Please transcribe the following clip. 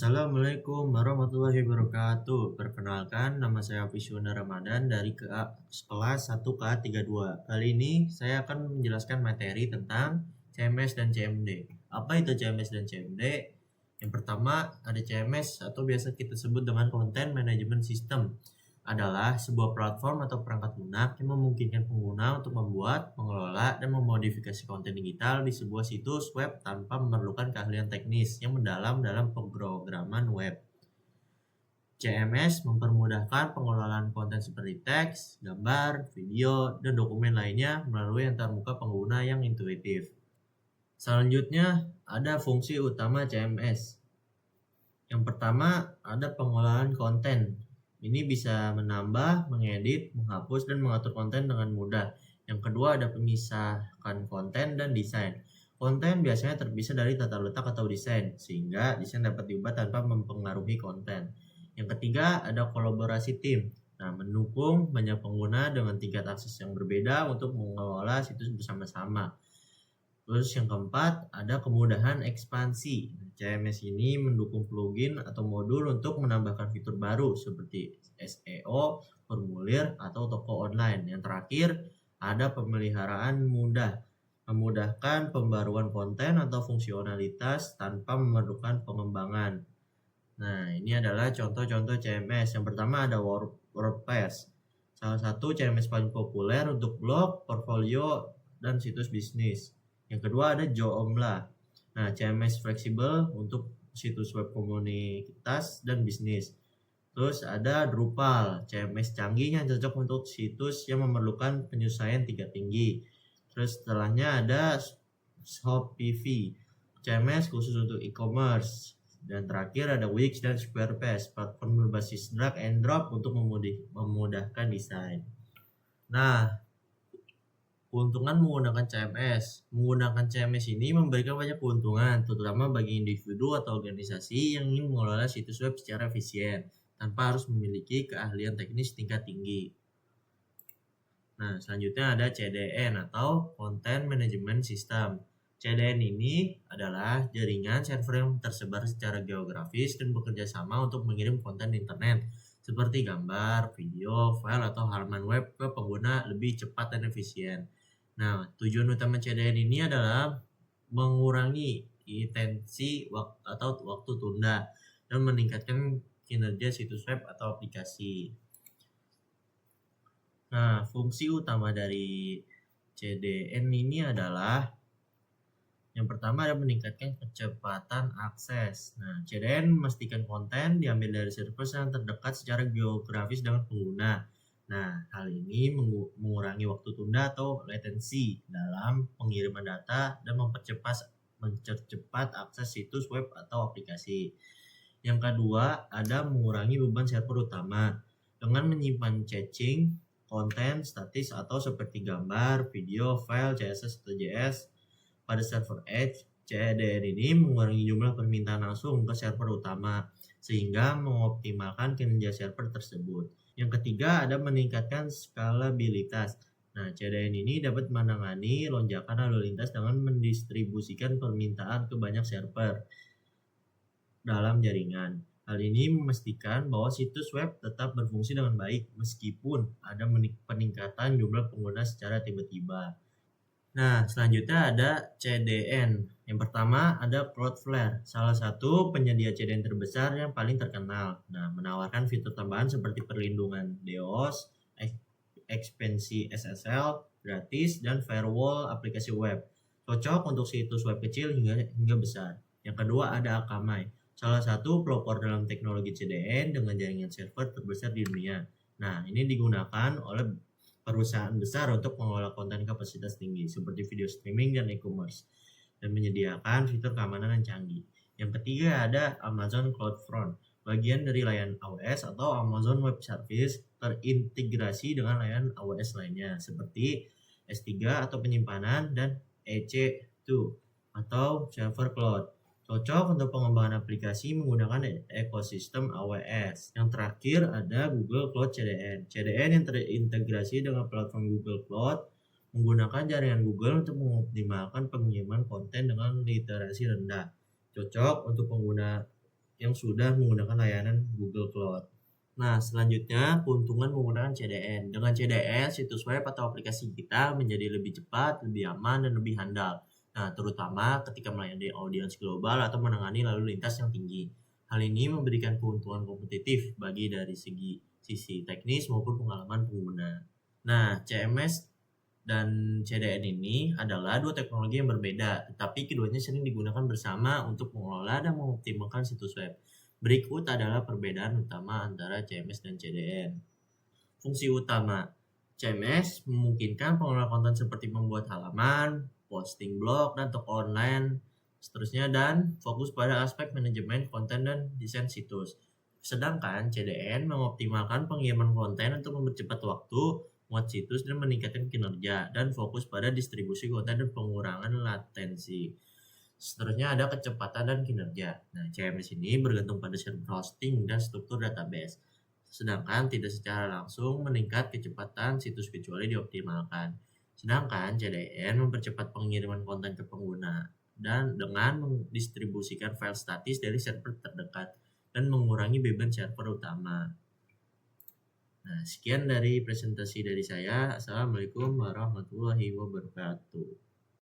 Assalamualaikum warahmatullahi wabarakatuh. Perkenalkan, nama saya Fisyuna Ramadan dari kelas 1 KA32. Kali ini saya akan menjelaskan materi tentang CMS dan CMD. Apa itu CMS dan CMD? Yang pertama, ada CMS atau biasa kita sebut dengan Content Management System. Adalah sebuah platform atau perangkat lunak yang memungkinkan pengguna untuk membuat, mengelola, dan memodifikasi konten digital di sebuah situs web tanpa memerlukan keahlian teknis yang mendalam dalam pemrograman web. CMS mempermudahkan pengelolaan konten seperti teks, gambar, video, dan dokumen lainnya melalui antarmuka pengguna yang intuitif. Selanjutnya, ada fungsi utama CMS. Yang pertama, ada pengelolaan konten. Ini bisa menambah, mengedit, menghapus, dan mengatur konten dengan mudah. Yang kedua, ada pemisahkan konten dan desain. Konten biasanya terpisah dari tata letak atau desain, sehingga desain dapat diubah tanpa mempengaruhi konten. Yang ketiga, ada kolaborasi tim. Nah, mendukung banyak pengguna dengan tingkat akses yang berbeda untuk mengelola situs bersama-sama. Terus yang keempat, ada kemudahan ekspansi. CMS ini mendukung plugin atau modul untuk menambahkan fitur baru seperti SEO, formulir, atau toko online. Yang terakhir, ada pemeliharaan mudah, memudahkan pembaruan konten atau fungsionalitas tanpa memerlukan pengembangan. Nah, ini adalah contoh-contoh CMS. Yang pertama ada WordPress. Salah satu CMS paling populer untuk blog, portfolio, dan situs bisnis. Yang kedua ada Joomla. Nah, CMS fleksibel untuk situs web komunitas dan bisnis. Terus ada Drupal, CMS canggih yang cocok untuk situs yang memerlukan penyesuaian tingkat tinggi. Terus setelahnya ada Shopify, CMS khusus untuk e-commerce. Dan terakhir ada Wix dan Squarespace, platform berbasis drag and drop untuk memudahkan desain. Nah, keuntungan menggunakan CMS. Menggunakan CMS ini memberikan banyak keuntungan, terutama bagi individu atau organisasi yang ingin mengelola situs web secara efisien, tanpa harus memiliki keahlian teknis tingkat tinggi. Nah, selanjutnya ada CDN atau Content Management System. CDN ini adalah jaringan server yang tersebar secara geografis dan bekerja sama untuk mengirim konten di internet, seperti gambar, video, file, atau halaman web ke pengguna lebih cepat dan efisien. Nah, tujuan utama CDN ini adalah mengurangi intensi atau waktu tunda dan meningkatkan kinerja situs web atau aplikasi. Nah, fungsi utama dari CDN ini adalah yang pertama ada meningkatkan kecepatan akses. Nah, CDN memastikan konten diambil dari server yang terdekat secara geografis dengan pengguna. Nah, hal ini mengurangi waktu tunda atau latensi dalam pengiriman data dan mempercepat akses situs web atau aplikasi. Yang kedua, ada mengurangi beban server utama dengan menyimpan caching konten statis atau seperti gambar, video, file, CSS atau JS pada server edge. CDN ini mengurangi jumlah permintaan langsung ke server utama sehingga mengoptimalkan kinerja server tersebut. Yang ketiga ada meningkatkan skalabilitas. Nah, CDN ini dapat menangani lonjakan lalu lintas dengan mendistribusikan permintaan ke banyak server dalam jaringan. Hal ini memastikan bahwa situs web tetap berfungsi dengan baik meskipun ada peningkatan jumlah pengguna secara tiba-tiba. Nah, selanjutnya ada CDN. Yang pertama ada Cloudflare, salah satu penyedia CDN terbesar yang paling terkenal. Nah, menawarkan fitur tambahan seperti perlindungan DOS, ekspansi SSL gratis, dan firewall aplikasi web. Cocok untuk situs web kecil hingga besar. Yang kedua ada Akamai, salah satu pelopor dalam teknologi CDN dengan jaringan server terbesar di dunia. Nah, ini digunakan oleh perusahaan besar untuk mengelola konten kapasitas tinggi seperti video streaming dan e-commerce dan menyediakan fitur keamanan yang canggih. Yang ketiga ada Amazon CloudFront, bagian dari layanan AWS atau Amazon Web Service terintegrasi dengan layanan AWS lainnya seperti S3 atau penyimpanan dan EC2 atau server cloud. Cocok untuk pengembangan aplikasi menggunakan ekosistem AWS. Yang terakhir ada Google Cloud CDN. CDN yang terintegrasi dengan platform Google Cloud menggunakan jaringan Google untuk mengoptimalkan pengiriman konten dengan literasi rendah. Cocok untuk pengguna yang sudah menggunakan layanan Google Cloud. Nah, selanjutnya keuntungan menggunakan CDN. Dengan CDN, situs web atau aplikasi kita menjadi lebih cepat, lebih aman, dan lebih handal. Nah, terutama ketika melayani audiens global atau menangani lalu lintas yang tinggi. Hal ini memberikan keuntungan kompetitif bagi dari sisi teknis maupun pengalaman pengguna. Nah, CMS dan CDN ini adalah dua teknologi yang berbeda, tetapi keduanya sering digunakan bersama untuk mengelola dan mengoptimalkan situs web. Berikut adalah perbedaan utama antara CMS dan CDN. Fungsi utama CMS memungkinkan pengelola konten seperti membuat halaman, posting blog, dan toko online, seterusnya, dan fokus pada aspek manajemen konten dan desain situs. Sedangkan CDN mengoptimalkan pengiriman konten untuk mempercepat waktu, muat situs, dan meningkatkan kinerja, dan fokus pada distribusi konten dan pengurangan latensi. Seterusnya ada kecepatan dan kinerja. Nah, CMS ini bergantung pada server hosting dan struktur database. Sedangkan tidak secara langsung meningkat kecepatan situs kecuali dioptimalkan. Sedangkan CDN mempercepat pengiriman konten ke pengguna dan dengan mendistribusikan file statis dari server terdekat dan mengurangi beban server utama. Nah, sekian dari presentasi dari saya. Assalamualaikum warahmatullahi wabarakatuh.